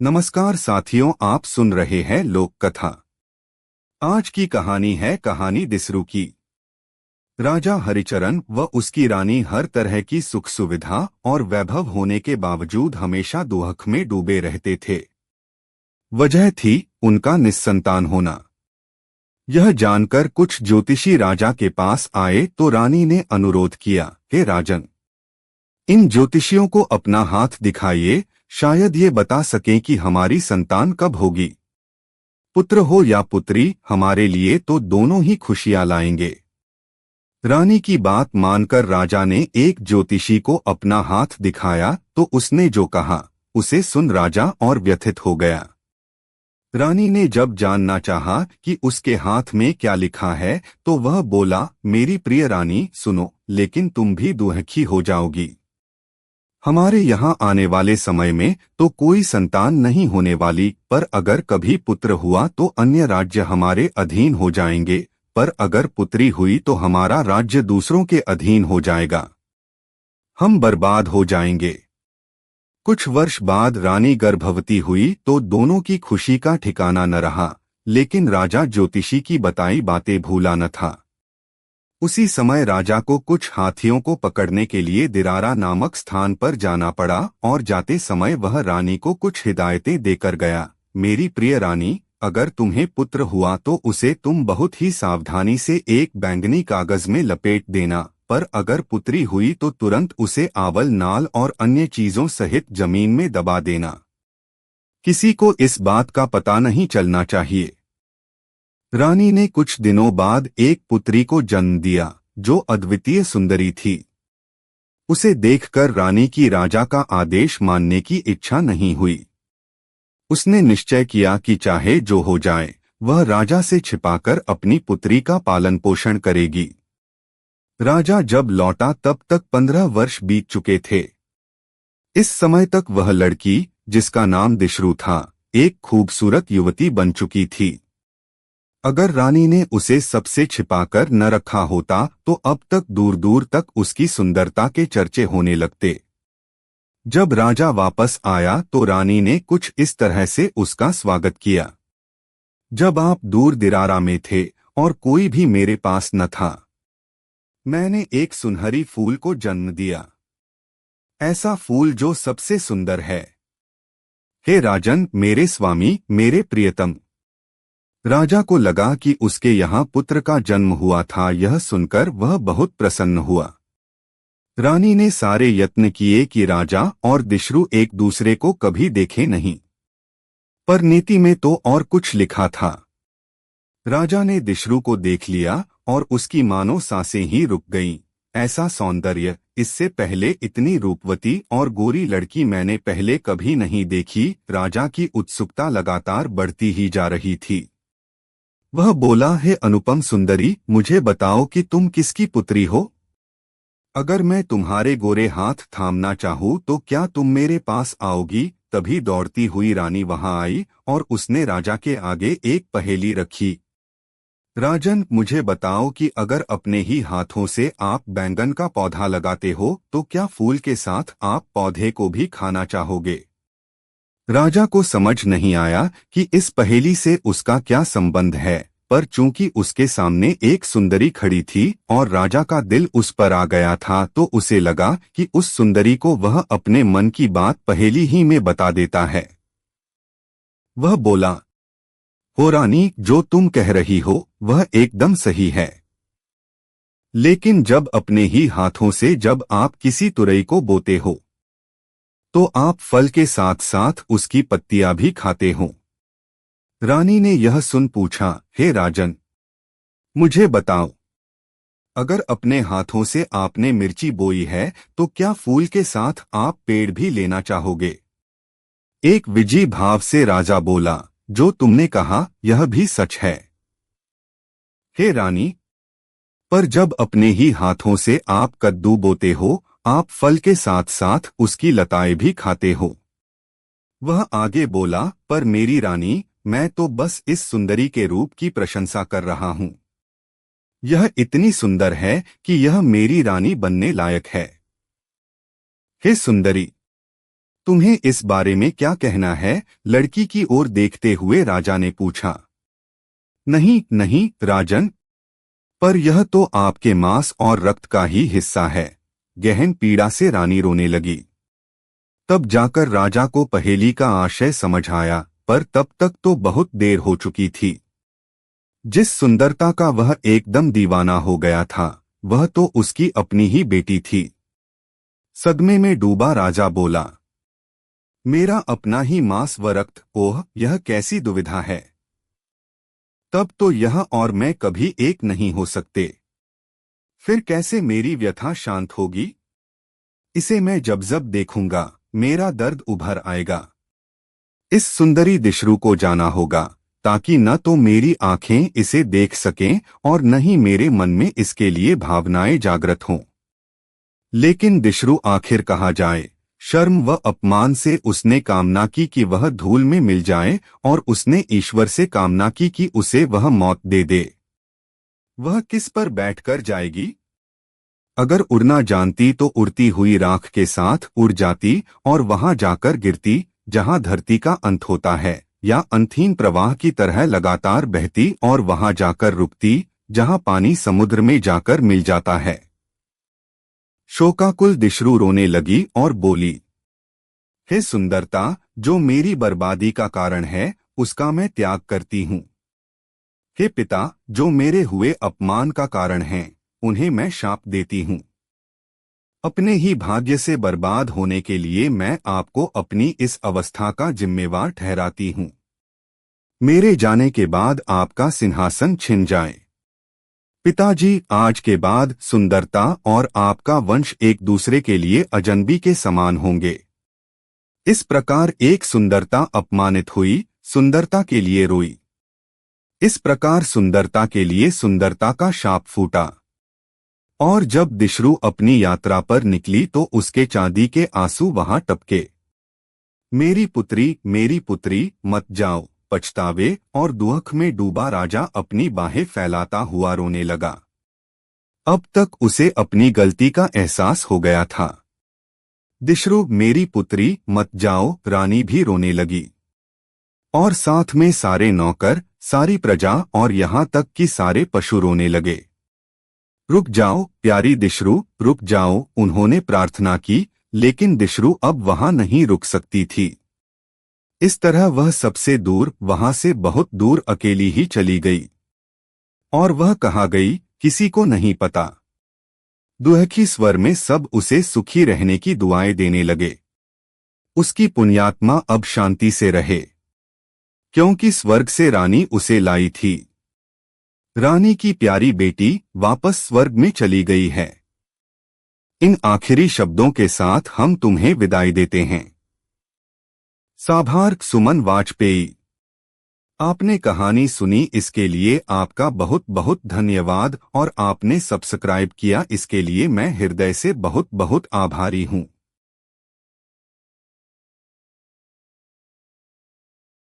नमस्कार साथियों, आप सुन रहे हैं लोक कथा। आज की कहानी है कहानी दिसरू की। राजा हरिचरण व उसकी रानी हर तरह की सुख सुविधा और वैभव होने के बावजूद हमेशा दुख में डूबे रहते थे। वजह थी उनका निस्संतान होना। यह जानकर कुछ ज्योतिषी राजा के पास आए तो रानी ने अनुरोध किया, हे राजन, इन ज्योतिषियों को अपना हाथ दिखाइए, शायद ये बता सकें कि हमारी संतान कब होगी। पुत्र हो या पुत्री, हमारे लिए तो दोनों ही खुशियां लाएंगे। रानी की बात मानकर राजा ने एक ज्योतिषी को अपना हाथ दिखाया तो उसने जो कहा उसे सुन राजा और व्यथित हो गया। रानी ने जब जानना चाहा कि उसके हाथ में क्या लिखा है तो वह बोला, मेरी प्रिय रानी सुनो, लेकिन तुम भी दुखी हो जाओगी। हमारे यहाँ आने वाले समय में तो कोई संतान नहीं होने वाली, पर अगर कभी पुत्र हुआ तो अन्य राज्य हमारे अधीन हो जाएंगे, पर अगर पुत्री हुई तो हमारा राज्य दूसरों के अधीन हो जाएगा। हम बर्बाद हो जाएंगे। कुछ वर्ष बाद रानी गर्भवती हुई तो दोनों की खुशी का ठिकाना न रहा, लेकिन राजा ज्योतिषी की बताई बातें भूला न था। उसी समय राजा को कुछ हाथियों को पकड़ने के लिए दिरारा नामक स्थान पर जाना पड़ा और जाते समय वह रानी को कुछ हिदायतें देकर गया। मेरी प्रिय रानी, अगर तुम्हें पुत्र हुआ तो उसे तुम बहुत ही सावधानी से एक बैंगनी कागज में लपेट देना, पर अगर पुत्री हुई तो तुरंत उसे आवल नाल और अन्य चीजों सहित जमीन में दबा देना। किसी को इस बात का पता नहीं चलना चाहिए। रानी ने कुछ दिनों बाद एक पुत्री को जन्म दिया जो अद्वितीय सुंदरी थी। उसे देखकर रानी की राजा का आदेश मानने की इच्छा नहीं हुई। उसने निश्चय किया कि चाहे जो हो जाए वह राजा से छिपाकर अपनी पुत्री का पालन पोषण करेगी। राजा जब लौटा तब तक 15 वर्ष बीत चुके थे। इस समय तक वह लड़की, जिसका नाम दिशरू था, एक खूबसूरत युवती बन चुकी थी। अगर रानी ने उसे सबसे छिपाकर न रखा होता तो अब तक दूर दूर तक उसकी सुंदरता के चर्चे होने लगते। जब राजा वापस आया तो रानी ने कुछ इस तरह से उसका स्वागत किया, जब आप दूर दिरारा में थे और कोई भी मेरे पास न था, मैंने एक सुनहरी फूल को जन्म दिया, ऐसा फूल जो सबसे सुंदर है। हे राजन, मेरे स्वामी, मेरे प्रियतम। राजा को लगा कि उसके यहाँ पुत्र का जन्म हुआ था। यह सुनकर वह बहुत प्रसन्न हुआ। रानी ने सारे यत्न किए कि राजा और दिशरू एक दूसरे को कभी देखे नहीं, पर नीति में तो और कुछ लिखा था। राजा ने दिशरू को देख लिया और उसकी मानो सांसें ही रुक गईं। ऐसा सौंदर्य, इससे पहले इतनी रूपवती और गोरी लड़की मैंने पहले कभी नहीं देखी। राजा की उत्सुकता लगातार बढ़ती ही जा रही थी। वह बोला, हे अनुपम सुंदरी, मुझे बताओ कि तुम किसकी पुत्री हो। अगर मैं तुम्हारे गोरे हाथ थामना चाहूँ तो क्या तुम मेरे पास आओगी। तभी दौड़ती हुई रानी वहां आई और उसने राजा के आगे एक पहेली रखी। राजन, मुझे बताओ कि अगर अपने ही हाथों से आप बैंगन का पौधा लगाते हो तो क्या फूल के साथ आप पौधे को भी खाना चाहोगे। राजा को समझ नहीं आया कि इस पहेली से उसका क्या संबंध है, पर चूंकि उसके सामने एक सुंदरी खड़ी थी और राजा का दिल उस पर आ गया था तो उसे लगा कि उस सुंदरी को वह अपने मन की बात पहेली ही में बता देता है। वह बोला, हो रानी, जो तुम कह रही हो वह एकदम सही है, लेकिन जब अपने ही हाथों से जब आप किसी तुरई को बोते हो तो आप फल के साथ साथ उसकी पत्तियां भी खाते हो। रानी ने यह सुन पूछा, हे राजन, मुझे बताओ, अगर अपने हाथों से आपने मिर्ची बोई है तो क्या फूल के साथ आप पेड़ भी लेना चाहोगे। एक विजयी भाव से राजा बोला, जो तुमने कहा यह भी सच है। हे रानी, पर जब अपने ही हाथों से आप कद्दू बोते हो, आप फल के साथ साथ उसकी लताएं भी खाते हो। वह आगे बोला, पर मेरी रानी, मैं तो बस इस सुंदरी के रूप की प्रशंसा कर रहा हूं। यह इतनी सुंदर है कि यह मेरी रानी बनने लायक है। हे सुंदरी, तुम्हें इस बारे में क्या कहना है? लड़की की ओर देखते हुए राजा ने पूछा। नहीं नहीं राजन, पर यह तो आपके मांस और रक्त का ही हिस्सा है। गहन पीड़ा से रानी रोने लगी। तब जाकर राजा को पहेली का आशय समझ आया, पर तब तक तो बहुत देर हो चुकी थी। जिस सुंदरता का वह एकदम दीवाना हो गया था, वह तो उसकी अपनी ही बेटी थी। सदमे में डूबा राजा बोला, मेरा अपना ही मांस व रक्त, ओह यह कैसी दुविधा है। तब तो यह और मैं कभी एक नहीं हो सकते। फिर कैसे मेरी व्यथा शांत होगी? इसे मैं जब जब देखूंगा, मेरा दर्द उभर आएगा। इस सुंदरी दिशरू को जाना होगा, ताकि न तो मेरी आंखें इसे देख सकें और न ही मेरे मन में इसके लिए भावनाएं जागृत हों। लेकिन दिशरू आखिर कहा जाए। शर्म व अपमान से उसने कामना की कि वह धूल में मिल जाए, और उसने ईश्वर से कामना की कि उसे वह मौत दे दे। वह किस पर बैठकर जाएगी? अगर उड़ना जानती तो उड़ती हुई राख के साथ उड़ जाती और वहां जाकर गिरती, जहां धरती का अंत होता है, या अंतहीन प्रवाह की तरह लगातार बहती और वहां जाकर रुकती, जहां पानी समुद्र में जाकर मिल जाता है। शोकाकुल दिशरू रोने लगी और बोली, हे सुंदरता, जो मेरी बर्बादी का कारण है, उसका मैं त्याग करती हूँ। हे पिता, जो मेरे हुए अपमान का कारण हैं, उन्हें मैं शाप देती हूँ। अपने ही भाग्य से बर्बाद होने के लिए मैं आपको अपनी इस अवस्था का जिम्मेवार ठहराती हूँ। मेरे जाने के बाद आपका सिंहासन छिन जाए। पिताजी, आज के बाद सुंदरता और आपका वंश एक दूसरे के लिए अजनबी के समान होंगे। इस प्रकार एक सुंदरता अपमानित हुई, सुंदरता के लिए रोई। इस प्रकार सुंदरता के लिए सुंदरता का शाप फूटा। और जब दिशरू अपनी यात्रा पर निकली तो उसके चांदी के आंसू वहां टपके। मेरी पुत्री, मत जाओ। पछतावे और दुख में डूबा राजा अपनी बाहें फैलाता हुआ रोने लगा। अब तक उसे अपनी गलती का एहसास हो गया था। दिशरू, मेरी पुत्री, मत जाओ, रानी भी रोने लगी। और साथ में सारे नौकर, सारी प्रजा और यहाँ तक कि सारे पशु रोने लगे। रुक जाओ प्यारी दिशरू, रुक जाओ, उन्होंने प्रार्थना की, लेकिन दिशरू अब वहां नहीं रुक सकती थी। इस तरह वह सबसे दूर, वहां से बहुत दूर अकेली ही चली गई। और वह कहाँ गई, किसी को नहीं पता। दुहखी स्वर में सब उसे सुखी रहने की दुआएं देने लगे। उसकी पुण्यात्मा अब शांति से रहे, क्योंकि स्वर्ग से रानी उसे लाई थी। रानी की प्यारी बेटी वापस स्वर्ग में चली गई है। इन आखिरी शब्दों के साथ हम तुम्हें विदाई देते हैं। साभार सुमन वाजपेयी। आपने कहानी सुनी, इसके लिए आपका बहुत बहुत धन्यवाद, और आपने सब्सक्राइब किया, इसके लिए मैं हृदय से बहुत बहुत आभारी हूँ।